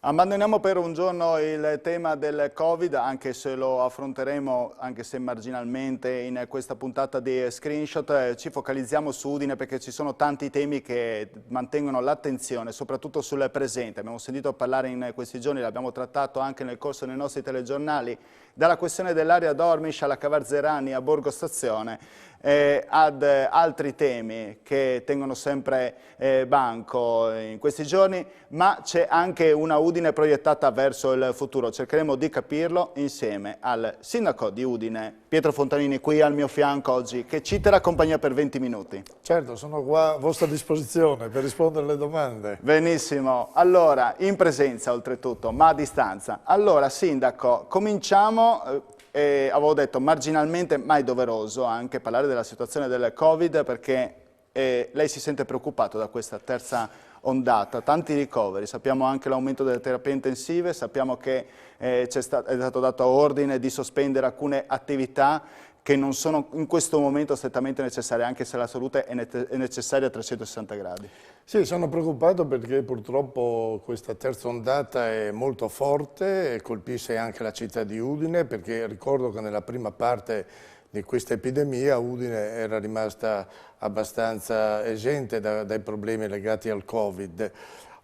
Abbandoniamo per un giorno il tema del Covid, anche se lo affronteremo, anche se marginalmente, in questa puntata di Screenshot. Ci focalizziamo su Udine perché ci sono tanti temi che mantengono l'attenzione, soprattutto sul presente. Abbiamo sentito parlare in questi giorni, l'abbiamo trattato anche nel corso dei nostri telegiornali, dalla questione dell'area Dormish alla Cavarzerani a Borgo Stazione, ad altri temi che tengono sempre banco in questi giorni, ma c'è anche una Udine proiettata verso il futuro. Cercheremo di capirlo insieme al sindaco di Udine, Pietro Fontanini, qui al mio fianco oggi, che ci terrà compagnia per 20 minuti. Certo, sono qua a vostra disposizione per rispondere alle domande. Benissimo, allora, in presenza oltretutto, ma a distanza. Allora, sindaco, cominciamo, avevo detto marginalmente, ma è doveroso anche parlare della situazione del Covid, perché lei si sente preoccupato da questa terza ondata, tanti ricoveri, sappiamo anche l'aumento delle terapie intensive, sappiamo che è stato dato ordine di sospendere alcune attività che non sono in questo momento strettamente necessarie, anche se la salute è necessaria a 360 gradi. Sì, sono preoccupato perché purtroppo questa terza ondata è molto forte e colpisce anche la città di Udine, perché ricordo che nella prima parte di questa epidemia Udine era rimasta abbastanza esente dai problemi legati al Covid.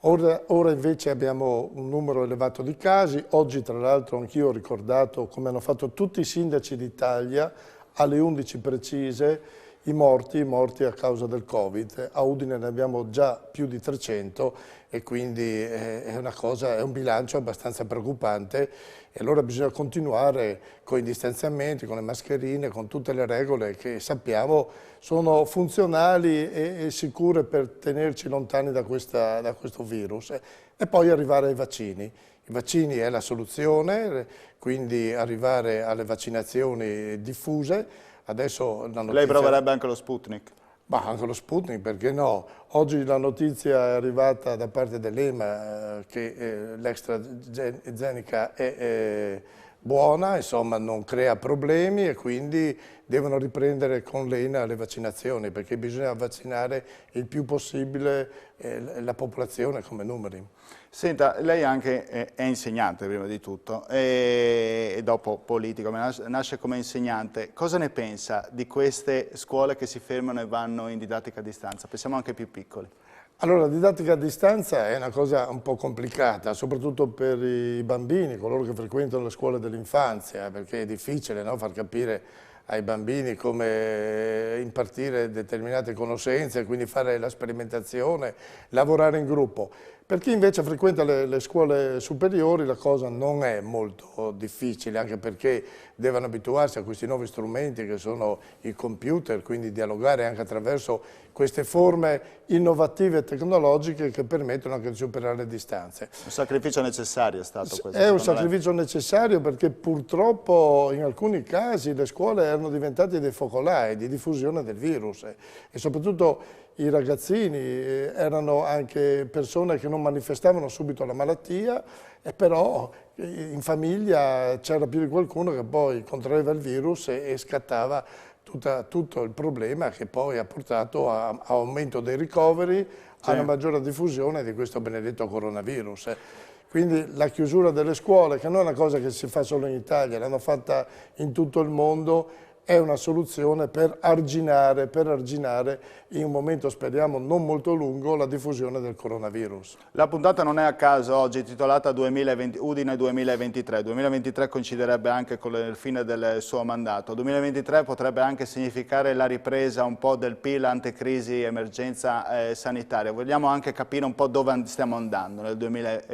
Ora invece abbiamo un numero elevato di casi. Oggi tra l'altro anch'io ho ricordato, come hanno fatto tutti i sindaci d'Italia, alle 11 precise, i morti a causa del Covid. A Udine ne abbiamo già più di 300 e quindi è un bilancio abbastanza preoccupante, e allora bisogna continuare con i distanziamenti, con le mascherine, con tutte le regole che sappiamo sono funzionali e sicure per tenerci lontani da questo virus. E poi arrivare ai vaccini. I vaccini è la soluzione, quindi arrivare alle vaccinazioni diffuse. Adesso la notizia... Lei proverebbe anche lo Sputnik? Ma anche lo Sputnik, perché no? Oggi la notizia è arrivata da parte dell'EMA che l'AstraZeneca è buona, insomma non crea problemi, e quindi devono riprendere con l'EMA le vaccinazioni, perché bisogna vaccinare il più possibile la popolazione come numeri. Senta, lei anche è insegnante prima di tutto e dopo politico, ma nasce come insegnante. Cosa ne pensa di queste scuole che si fermano e vanno in didattica a distanza? Pensiamo anche ai più piccoli. Allora, la didattica a distanza è una cosa un po' complicata, soprattutto per i bambini, coloro che frequentano le scuole dell'infanzia, perché è difficile, no, far capire ai bambini come impartire determinate conoscenze, quindi fare la sperimentazione, lavorare in gruppo. Per chi invece frequenta le scuole superiori la cosa non è molto difficile, anche perché devono abituarsi a questi nuovi strumenti che sono i computer, quindi dialogare anche attraverso queste forme innovative e tecnologiche che permettono anche di superare le distanze. Un sacrificio necessario è stato questo? È un sacrificio necessario, perché purtroppo in alcuni casi le scuole erano diventate dei focolai di diffusione del virus, e soprattutto i ragazzini erano anche persone che non manifestavano subito la malattia, e però in famiglia c'era più di qualcuno che poi contraeva il virus e scattava tutto il problema, che poi ha portato a aumento dei ricoveri, a una maggiore diffusione di questo benedetto coronavirus. Quindi la chiusura delle scuole, che non è una cosa che si fa solo in Italia, l'hanno fatta in tutto il mondo, è una soluzione per arginare in un momento, speriamo, non molto lungo, la diffusione del coronavirus. La puntata non è a caso oggi titolata Udine 2023. 2023 coinciderebbe anche con il fine del suo mandato. 2023 potrebbe anche significare la ripresa un po' del PIL anticrisi emergenza sanitaria. Vogliamo anche capire un po' dove stiamo andando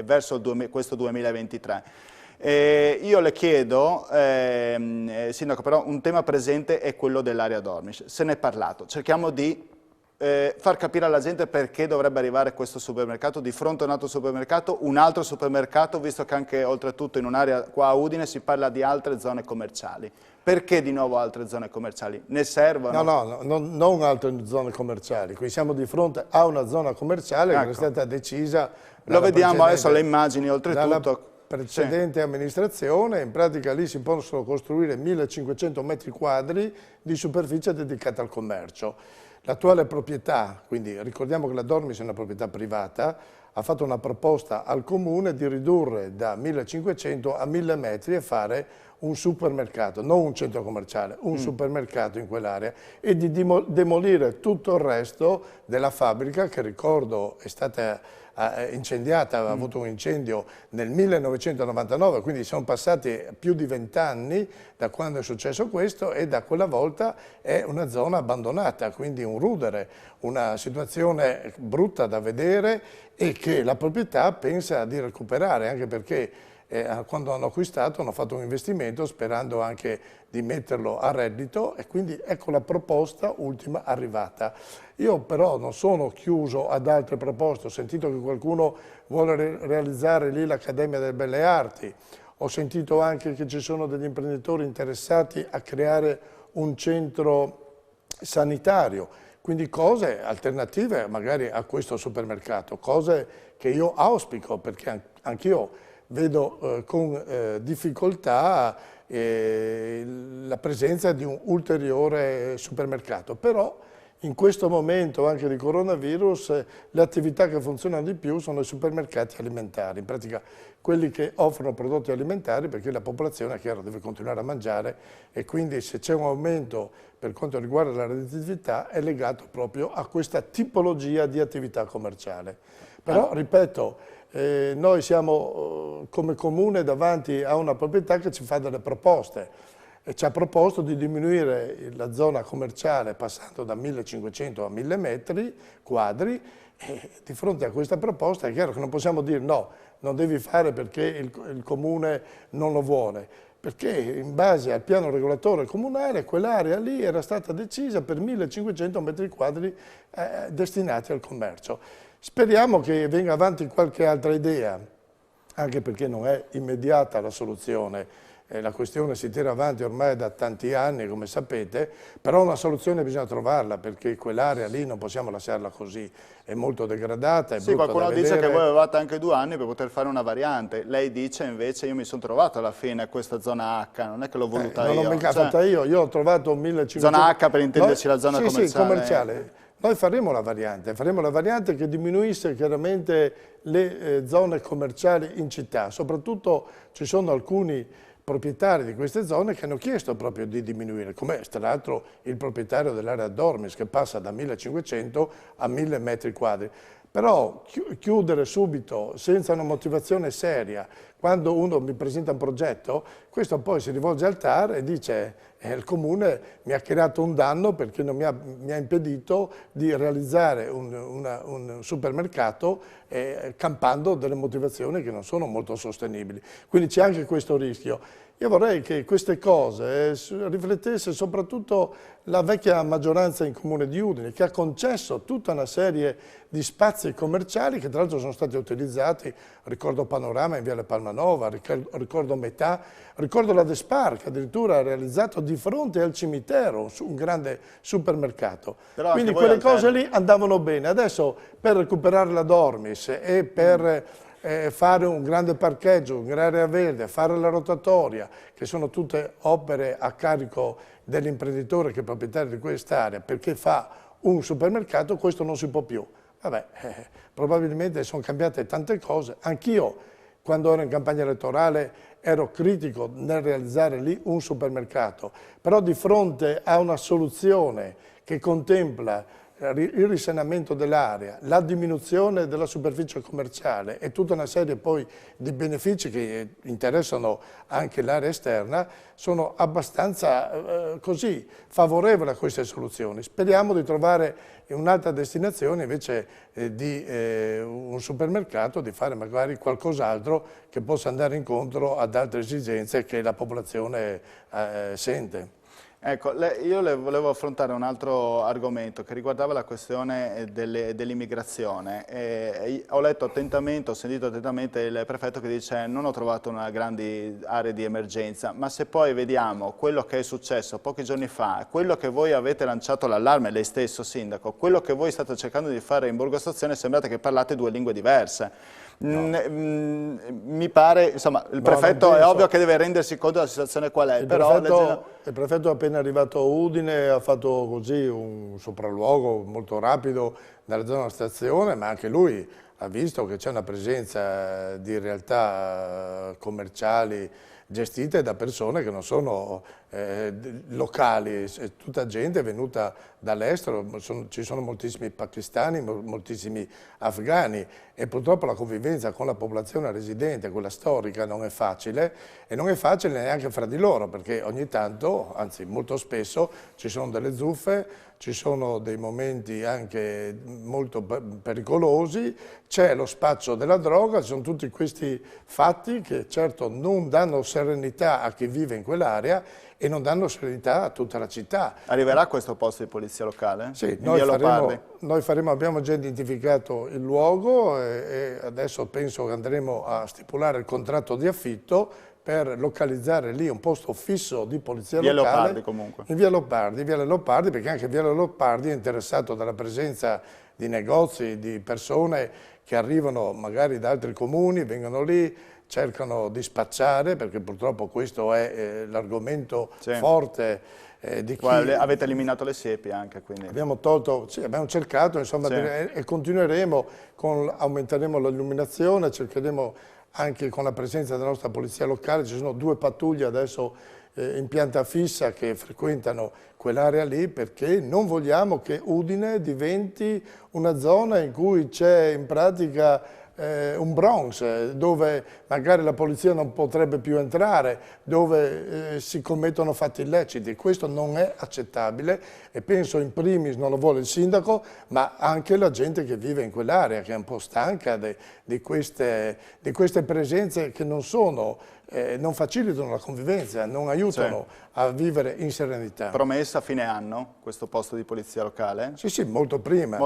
verso questo 2023. Io le chiedo, Sindaco, però un tema presente è quello dell'area Dormish. Se ne è parlato, cerchiamo di far capire alla gente perché dovrebbe arrivare questo supermercato di fronte a un altro supermercato, visto che anche oltretutto in un'area qua a Udine si parla di altre zone commerciali. Perché di nuovo altre zone commerciali? Ne servono? No, non altre zone commerciali. Qui siamo di fronte a una zona commerciale che è stata decisa... Lo vediamo adesso alle immagini, oltretutto... precedente amministrazione. In pratica lì si possono costruire 1500 metri quadri di superficie dedicata al commercio. L'attuale proprietà, quindi ricordiamo che la Dormish è una proprietà privata, ha fatto una proposta al comune di ridurre da 1500 a 1000 metri e fare un supermercato, non un centro commerciale, un supermercato in quell'area, e di demolire tutto il resto della fabbrica che, ricordo, è stata incendiata, aveva avuto un incendio nel 1999, quindi sono passati più di 20 anni da quando è successo questo, e da quella volta è una zona abbandonata, quindi un rudere, una situazione brutta da vedere e che la proprietà pensa di recuperare, anche perché quando hanno acquistato hanno fatto un investimento sperando anche di metterlo a reddito, e quindi ecco la proposta ultima arrivata. Io però non sono chiuso ad altre proposte, ho sentito che qualcuno vuole realizzare lì l'Accademia delle Belle Arti, ho sentito anche che ci sono degli imprenditori interessati a creare un centro sanitario, quindi cose alternative magari a questo supermercato, cose che io auspico, perché anch'io vedo con difficoltà la presenza di un ulteriore supermercato, però in questo momento anche di coronavirus le attività che funzionano di più sono i supermercati alimentari, in pratica quelli che offrono prodotti alimentari, perché la popolazione, è chiaro, deve continuare a mangiare, e quindi se c'è un aumento per quanto riguarda la redditività è legato proprio a questa tipologia di attività commerciale. Però, ripeto, noi siamo come comune davanti a una proprietà che ci fa delle proposte e ci ha proposto di diminuire la zona commerciale passando da 1500 a 1000 metri quadri, e di fronte a questa proposta è chiaro che non possiamo dire no, non devi fare perché il comune non lo vuole, perché in base al piano regolatore comunale quell'area lì era stata decisa per 1500 metri quadri destinati al commercio. Speriamo che venga avanti qualche altra idea, anche perché non è immediata la soluzione. La questione si tira avanti ormai da tanti anni, come sapete, però una soluzione bisogna trovarla, perché quell'area lì non possiamo lasciarla così, è molto degradata, è brutta da vedere. Qualcuno dice che voi avevate anche 2 anni per poter fare una variante, lei dice invece io mi sono trovato alla fine questa zona H, non è che l'ho voluta io. Non l'ho mica fatta io ho trovato 1500... Zona H per intenderci la zona commerciale. Sì, commerciale. Noi faremo la variante che diminuisce chiaramente le zone commerciali in città, soprattutto ci sono alcuni proprietari di queste zone che hanno chiesto proprio di diminuire, come tra l'altro il proprietario dell'area Dormis, che passa da 1500 a 1000 metri quadri. Però chiudere subito, senza una motivazione seria, quando uno mi presenta un progetto, questo poi si rivolge al TAR e dice il comune mi ha creato un danno perché non mi ha impedito di realizzare un supermercato campando delle motivazioni che non sono molto sostenibili. Quindi c'è anche questo rischio. Io vorrei che queste cose riflettesse soprattutto la vecchia maggioranza in Comune di Udine, che ha concesso tutta una serie di spazi commerciali che tra l'altro sono stati utilizzati, ricordo Panorama in Viale Palmanova, ricordo Metà, ricordo la Despar che addirittura ha realizzato di fronte al cimitero un grande supermercato. Quindi quelle cose lì andavano bene. Adesso per recuperare la Dormis e per fare un grande parcheggio, un'area verde, fare la rotatoria, che sono tutte opere a carico dell'imprenditore che è proprietario di quest'area, perché fa un supermercato, questo non si può più. Vabbè, probabilmente sono cambiate tante cose. Anch'io, quando ero in campagna elettorale, ero critico nel realizzare lì un supermercato, però di fronte a una soluzione che contempla il risanamento dell'area, la diminuzione della superficie commerciale e tutta una serie poi di benefici che interessano anche l'area esterna, sono abbastanza così favorevoli a queste soluzioni. Speriamo di trovare un'altra destinazione invece di un supermercato, di fare magari qualcos'altro che possa andare incontro ad altre esigenze che la popolazione sente. Ecco, io le volevo affrontare un altro argomento che riguardava la questione dell'immigrazione. Ho letto attentamente, ho sentito attentamente il prefetto che dice non ho trovato una grande area di emergenza, ma se poi vediamo quello che è successo pochi giorni fa, quello che voi avete lanciato l'allarme, lei stesso sindaco, quello che voi state cercando di fare in Borgo Stazione, sembrate che parlate 2 lingue diverse. No. Mi pare, insomma, il prefetto è ovvio che deve rendersi conto della situazione qual è, il prefetto è appena arrivato a Udine, ha fatto così un sopralluogo molto rapido nella zona stazione, ma anche lui ha visto che c'è una presenza di realtà commerciali gestite da persone che non sono locali, è tutta gente venuta dall'estero, ci sono moltissimi pakistani, moltissimi afghani e purtroppo la convivenza con la popolazione residente, quella storica, non è facile e non è facile neanche fra di loro perché ogni tanto, anzi molto spesso, ci sono delle zuffe, ci sono dei momenti anche molto pericolosi, c'è lo spaccio della droga, ci sono tutti questi fatti che certo non danno serenità a chi vive in quell'area e non danno serenità a tutta la città. Arriverà questo posto di polizia locale? Sì, noi abbiamo già identificato il luogo e adesso penso che andremo a stipulare il contratto di affitto per localizzare lì un posto fisso di polizia locale. Via Leopardi comunque. In via Leopardi, perché anche via Leopardi è interessato dalla presenza di negozi, di persone che arrivano magari da altri comuni, vengono lì, cercano di spacciare, perché purtroppo questo è l'argomento forte di chi... Avete eliminato le siepi anche, quindi... Abbiamo cercato, insomma, e continueremo, aumenteremo l'illuminazione, cercheremo anche con la presenza della nostra polizia locale, ci sono 2 pattuglie adesso in pianta fissa che frequentano quell'area lì perché non vogliamo che Udine diventi una zona in cui c'è in pratica un Bronx, dove magari la polizia non potrebbe più entrare, dove si commettono fatti illeciti. Questo non è accettabile e penso in primis non lo vuole il sindaco, ma anche la gente che vive in quell'area, che è un po' stanca di queste presenze che non facilitano la convivenza, non aiutano a vivere in serenità. Promessa a fine anno questo posto di polizia locale? Sì, molto prima.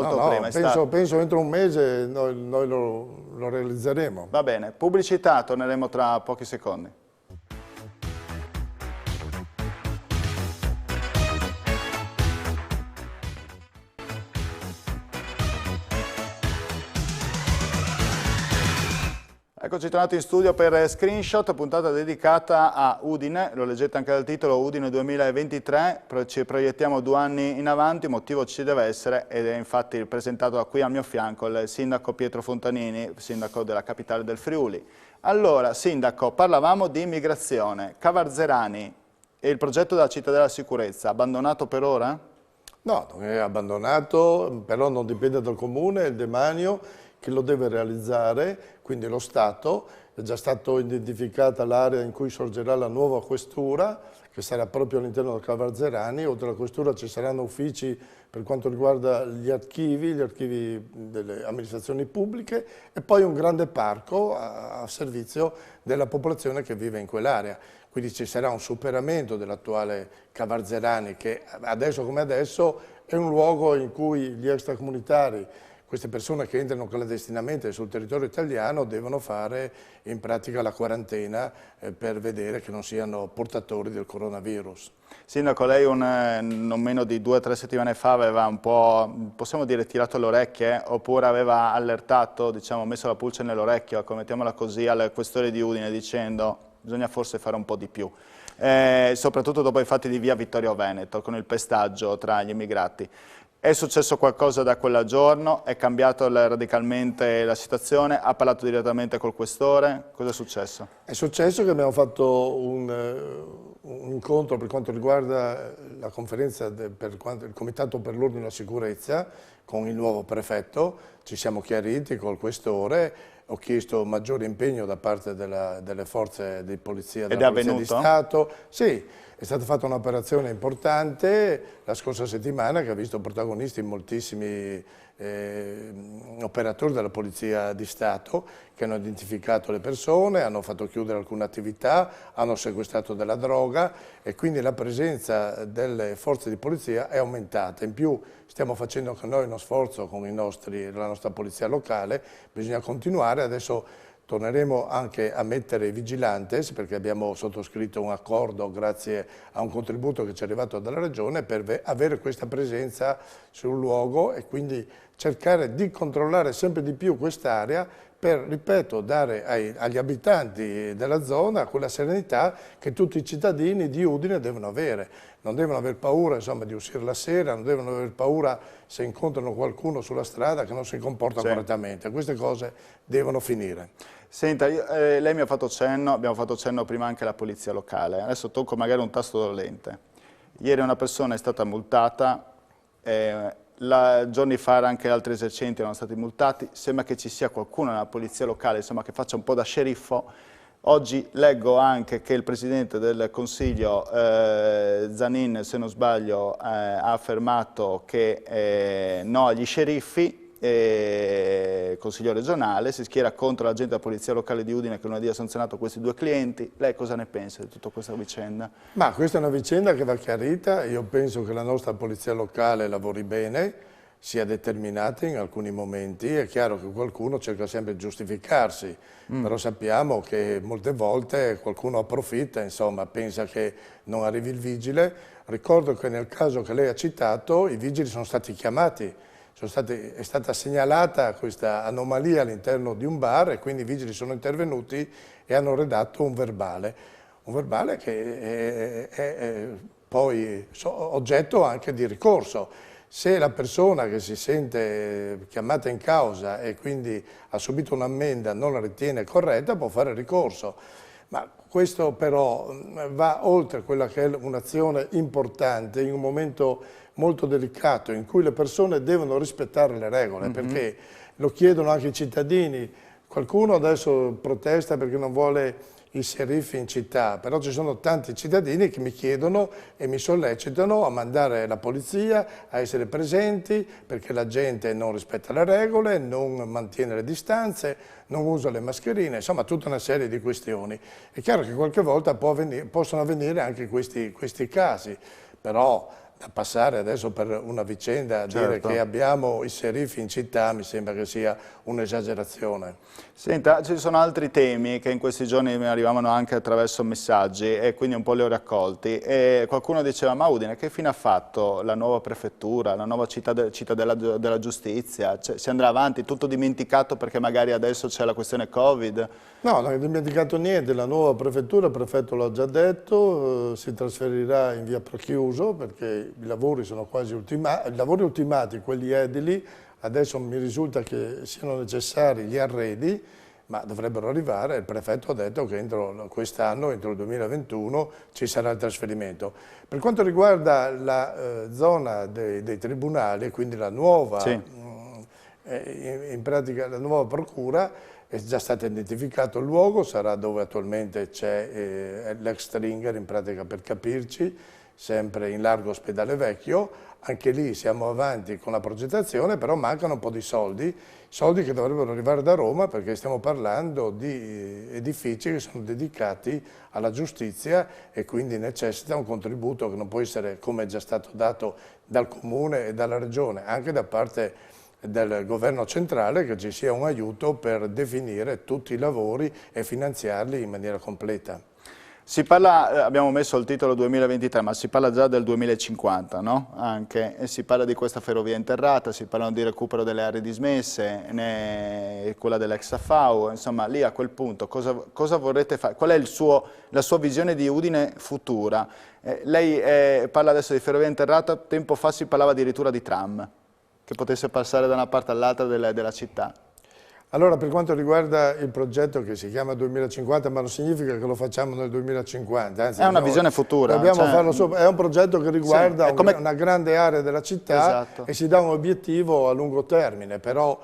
Penso entro un mese noi lo realizzeremo. Va bene, pubblicità, torneremo tra pochi secondi. Eccoci tornati in studio per Screenshot, puntata dedicata a Udine, lo leggete anche dal titolo, Udine 2023, ci proiettiamo 2 anni in avanti, motivo ci deve essere ed è infatti presentato qui al mio fianco il sindaco Pietro Fontanini, sindaco della capitale del Friuli. Allora, sindaco, parlavamo di immigrazione, Cavarzerani e il progetto della città della sicurezza, abbandonato per ora? No, non è abbandonato, però non dipende dal comune, è il demanio che lo deve realizzare, quindi lo Stato. È già stata identificata l'area in cui sorgerà la nuova questura, che sarà proprio all'interno del Cavarzerani. Oltre alla questura ci saranno uffici per quanto riguarda gli archivi delle amministrazioni pubbliche e poi un grande parco a servizio della popolazione che vive in quell'area. Quindi ci sarà un superamento dell'attuale Cavarzerani che adesso come adesso è un luogo in cui gli extracomunitari, queste persone che entrano clandestinamente sul territorio italiano, devono fare in pratica la quarantena per vedere che non siano portatori del coronavirus. Sindaco, lei non meno di 2 o 3 settimane fa aveva un po', possiamo dire, tirato le orecchie, oppure aveva allertato, diciamo, messo la pulce nell'orecchio, mettiamola così, al questore di Udine dicendo bisogna forse fare un po' di più, soprattutto dopo i fatti di via Vittorio Veneto con il pestaggio tra gli immigrati. È successo qualcosa da quel giorno? È cambiata radicalmente la situazione? Ha parlato direttamente col questore? Cosa è successo? È successo che abbiamo fatto un incontro per quanto riguarda la conferenza il Comitato per l'Ordine e la Sicurezza con il nuovo prefetto, ci siamo chiariti col questore, ho chiesto maggiore impegno da parte delle forze di polizia, della Polizia di Stato. Sì, è stata fatta un'operazione importante la scorsa settimana che ha visto protagonisti moltissimi operatori della Polizia di Stato che hanno identificato le persone, hanno fatto chiudere alcune attività, hanno sequestrato della droga e quindi la presenza delle forze di polizia è aumentata. In più stiamo facendo anche noi uno sforzo con la nostra polizia locale, bisogna continuare, adesso torneremo anche a mettere i vigilantes perché abbiamo sottoscritto un accordo grazie a un contributo che ci è arrivato dalla Regione per avere questa presenza sul luogo e quindi cercare di controllare sempre di più quest'area per, ripeto, dare agli abitanti della zona quella serenità che tutti i cittadini di Udine devono avere. Non devono aver paura, insomma, di uscire la sera, non devono aver paura se incontrano qualcuno sulla strada che non si comporta correttamente. Queste cose devono finire. Senta, lei mi ha fatto cenno, abbiamo fatto cenno prima anche alla polizia locale, adesso tocco magari un tasto dolente. Ieri una persona è stata multata, giorni fa anche altri esercenti erano stati multati, sembra che ci sia qualcuno nella polizia locale, insomma, che faccia un po' da sceriffo. Oggi leggo anche che il Presidente del Consiglio, Zanin, se non sbaglio, ha affermato che no agli sceriffi, Consiglio regionale, si schiera contro l'agente della Polizia Locale di Udine che lunedì ha sanzionato questi 2 clienti. Lei cosa ne pensa di tutta questa vicenda? Ma questa è una vicenda che va chiarita, io penso che la nostra Polizia Locale lavori bene, sia determinata in alcuni momenti, è chiaro che qualcuno cerca sempre di giustificarsi, però sappiamo che molte volte qualcuno approfitta, insomma, pensa che non arrivi il vigile. Ricordo che nel caso che lei ha citato i vigili sono stati chiamati, è stata segnalata questa anomalia all'interno di un bar e quindi i vigili sono intervenuti e hanno redatto un verbale che è poi oggetto anche di ricorso. Se la persona che si sente chiamata in causa e quindi ha subito un'ammenda non la ritiene corretta può fare ricorso. Ma questo però va oltre quella che è un'azione importante in un momento molto delicato in cui le persone devono rispettare le regole, perché lo chiedono anche i cittadini. Qualcuno adesso protesta perché non vuole i sceriffi in città, però ci sono tanti cittadini che mi chiedono e mi sollecitano a mandare la polizia, a essere presenti, perché la gente non rispetta le regole, non mantiene le distanze, non usa le mascherine, insomma tutta una serie di questioni. È chiaro che qualche volta possono avvenire anche questi casi, però da passare adesso per una vicenda a dire che abbiamo i sceriffi in città mi sembra che sia un'esagerazione. Senta, ci sono altri temi che in questi giorni mi arrivavano anche attraverso messaggi e quindi un po' li ho raccolti. E qualcuno diceva, ma Udine che fine ha fatto la nuova prefettura, la nuova città della giustizia? Cioè, si andrà avanti, tutto dimenticato perché magari adesso c'è la questione Covid? No, non ho dimenticato niente, la nuova prefettura, il prefetto l'ha già detto, si trasferirà in via Prochiuso perché i lavori sono quasi ultimati, i lavori ultimati, quelli edili, adesso mi risulta che siano necessari gli arredi, ma dovrebbero arrivare, il prefetto ha detto che entro quest'anno, entro il 2021, ci sarà il trasferimento. Per quanto riguarda la zona dei tribunali, quindi la nuova, in pratica la nuova procura, è già stato identificato il luogo, sarà dove attualmente c'è l'ex Stringer, in pratica per capirci, sempre in largo Ospedale Vecchio. Anche lì siamo avanti con la progettazione, però mancano un po' di soldi che dovrebbero arrivare da Roma perché stiamo parlando di edifici che sono dedicati alla giustizia e quindi necessita un contributo che non può essere, come è già stato dato dal Comune e dalla Regione, anche da parte del governo centrale, che ci sia un aiuto per definire tutti i lavori e finanziarli in maniera completa. Si parla, abbiamo messo il titolo 2023, ma si parla già del 2050, no? Anche, e si parla di questa ferrovia interrata, si parla di recupero delle aree dismesse, quella dell'ex AFAU, insomma lì a quel punto cosa vorrete fare? Qual è la sua visione di Udine futura? Lei parla adesso di ferrovia interrata, tempo fa si parlava addirittura di tram, che potesse passare da una parte all'altra della città. Allora, per quanto riguarda il progetto che si chiama 2050, ma non significa che lo facciamo nel 2050. Anzi, è una visione futura. Dobbiamo farlo sopra. È un progetto che riguarda una grande area della città e si dà un obiettivo a lungo termine, però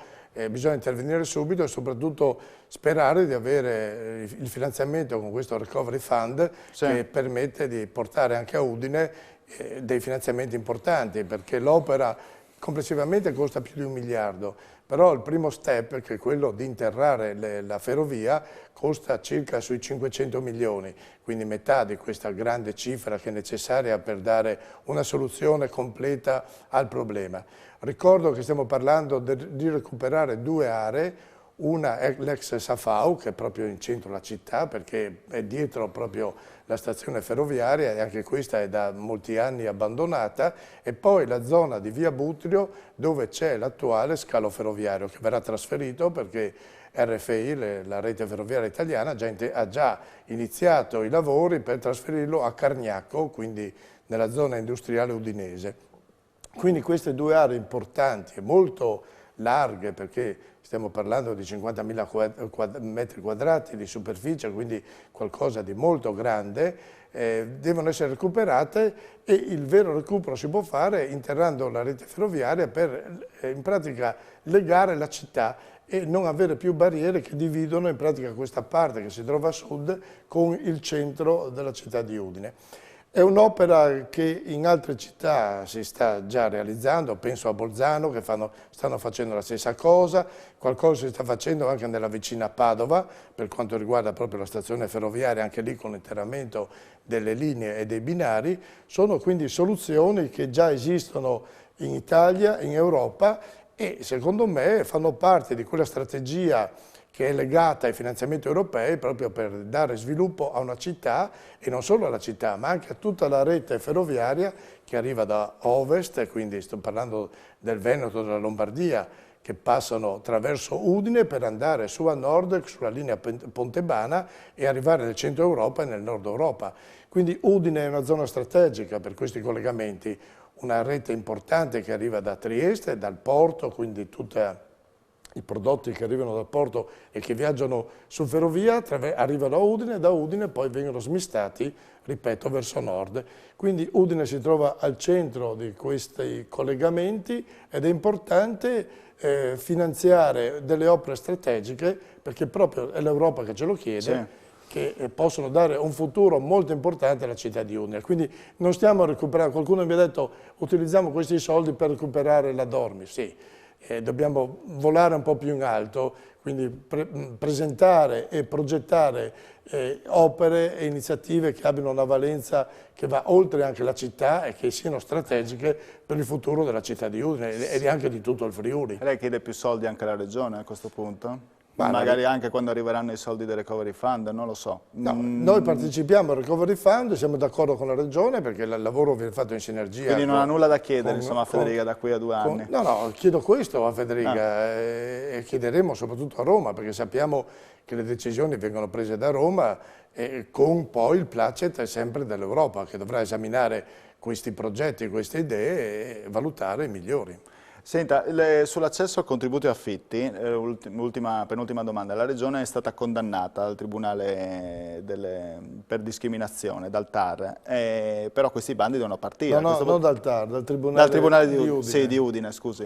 bisogna intervenire subito e soprattutto sperare di avere il finanziamento con questo Recovery Fund che permette di portare anche a Udine dei finanziamenti importanti, perché l'opera complessivamente costa più di 1 miliardo, però il primo step, che è quello di interrare la ferrovia, costa circa sui 500 milioni, quindi metà di questa grande cifra che è necessaria per dare una soluzione completa al problema. Ricordo che stiamo parlando di recuperare 2 aree, una è l'ex Safau, che è proprio in centro alla città, perché è dietro proprio la stazione ferroviaria e anche questa è da molti anni abbandonata, e poi la zona di Via Butrio dove c'è l'attuale scalo ferroviario che verrà trasferito perché RFI, la rete ferroviaria italiana, ha già iniziato i lavori per trasferirlo a Cargnacco, quindi nella zona industriale udinese. Quindi queste due aree importanti e molto larghe, perché stiamo parlando di 50.000 metri quadrati di superficie, quindi qualcosa di molto grande, devono essere recuperate, e il vero recupero si può fare interrando la rete ferroviaria per in pratica legare la città e non avere più barriere che dividono in pratica questa parte che si trova a sud con il centro della città di Udine. È un'opera che in altre città si sta già realizzando, penso a Bolzano che stanno facendo la stessa cosa, qualcosa si sta facendo anche nella vicina Padova per quanto riguarda proprio la stazione ferroviaria, anche lì con l'interramento delle linee e dei binari. Sono quindi soluzioni che già esistono in Italia, in Europa, e secondo me fanno parte di quella strategia che è legata ai finanziamenti europei proprio per dare sviluppo a una città, e non solo alla città ma anche a tutta la rete ferroviaria che arriva da ovest, quindi sto parlando del Veneto, della Lombardia, che passano attraverso Udine per andare su a nord sulla linea Pontebana e arrivare nel centro Europa e nel nord Europa. Quindi Udine è una zona strategica per questi collegamenti, una rete importante che arriva da Trieste, dal porto, quindi tutti i prodotti che arrivano dal porto e che viaggiano su ferrovia arrivano a Udine, da Udine poi vengono smistati, ripeto, verso nord. Quindi Udine si trova al centro di questi collegamenti ed è importante finanziare delle opere strategiche, perché proprio è l'Europa che ce lo chiede, sì, che possono dare un futuro molto importante alla città di Udine. Quindi non stiamo a recuperare, qualcuno mi ha detto utilizziamo questi soldi per recuperare la Dormi, sì. Dobbiamo volare un po' più in alto, quindi presentare e progettare opere e iniziative che abbiano una valenza che va oltre anche la città e che siano strategiche per il futuro della città di Udine e anche di tutto il Friuli. Lei chiede più soldi anche alla Regione a questo punto? Magari anche quando arriveranno i soldi del Recovery Fund, non lo so. No, noi partecipiamo al Recovery Fund, siamo d'accordo con la Regione perché il lavoro viene fatto in sinergia. Quindi non ha nulla da chiedere insomma, a Federica da qui a 2 anni? No, chiedo questo a Federica e chiederemo soprattutto a Roma, perché sappiamo che le decisioni vengono prese da Roma con poi il placet sempre dell'Europa, che dovrà esaminare questi progetti, queste idee e valutare i migliori. Senta, sull'accesso a contributi e affitti, penultima domanda, la Regione è stata condannata dal Tribunale per discriminazione, dal TAR, però questi bandi devono partire. No, non dal TAR, dal Tribunale di Udine. Sì, di Udine, scusi.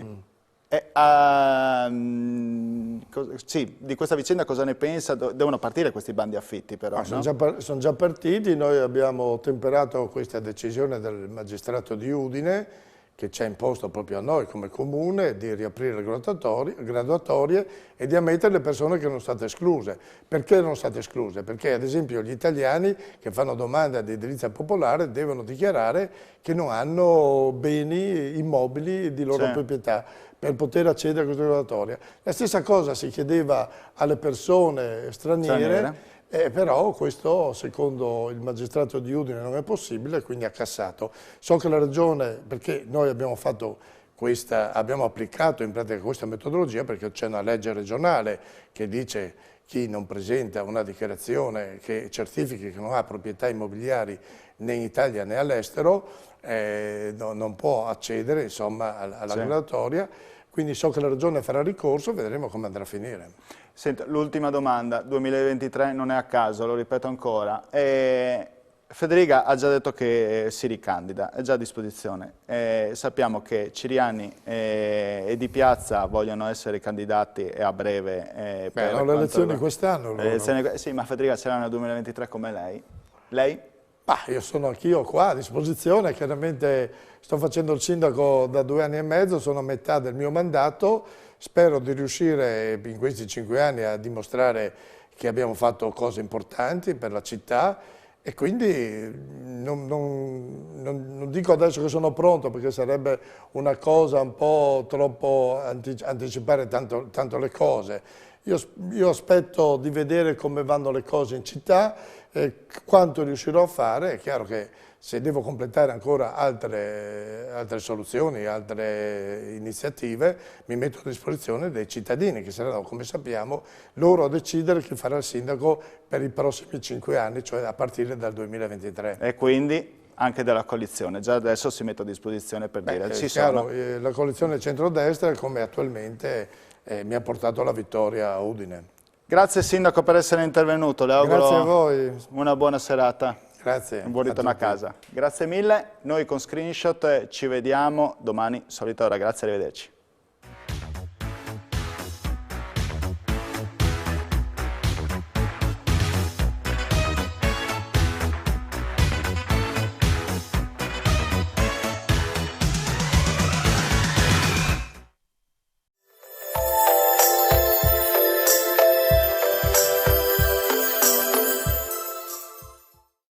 Sì, di questa vicenda cosa ne pensa? Devono partire questi bandi affitti però, no? Sono già partiti, noi abbiamo temperato questa decisione del magistrato di Udine, che ci ha imposto proprio a noi come comune di riaprire le graduatorie e di ammettere le persone che erano state escluse. Perché erano state escluse? Perché ad esempio gli italiani che fanno domanda di edilizia popolare devono dichiarare che non hanno beni immobili di loro proprietà per poter accedere a questa graduatoria. La stessa cosa si chiedeva alle persone straniere. Però questo, secondo il magistrato di Udine, non è possibile, quindi ha cassato. So che la Regione, perché noi abbiamo applicato in pratica questa metodologia, perché c'è una legge regionale che dice chi non presenta una dichiarazione che certifichi che non ha proprietà immobiliari né in Italia né all'estero, non può accedere insomma, alla graduatoria. Quindi so che la Regione farà ricorso, vedremo come andrà a finire. Senta, l'ultima domanda, 2023 non è a caso, lo ripeto ancora. Federica ha già detto che si ricandida, è già a disposizione. Sappiamo che Ciriani e Di Piazza vogliono essere candidati a breve. Hanno le elezioni quest'anno. Sì, ma Federica ce l'ha nel 2023 come lei. Lei? Io sono anch'io qua a disposizione, chiaramente sto facendo il sindaco da 2 anni e mezzo, sono a metà del mio mandato, spero di riuscire in questi 5 anni a dimostrare che abbiamo fatto cose importanti per la città e quindi non dico adesso che sono pronto perché sarebbe una cosa un po' troppo anticipare tanto le cose. Io aspetto di vedere come vanno le cose in città, quanto riuscirò a fare. È chiaro che se devo completare ancora altre soluzioni, altre iniziative, mi metto a disposizione dei cittadini, che saranno, come sappiamo, loro a decidere chi farà il sindaco per i prossimi 5 anni, cioè a partire dal 2023. E quindi anche della coalizione, già adesso si mette a disposizione per dire ci chiaro, sono. la coalizione centrodestra, come attualmente, mi ha portato alla vittoria a Udine. Grazie Sindaco per essere intervenuto, le auguro Grazie a voi. una buona serata. Grazie. Un buon ritorno a casa. Grazie mille, noi con Screenshot ci vediamo domani, solita ora, grazie, arrivederci.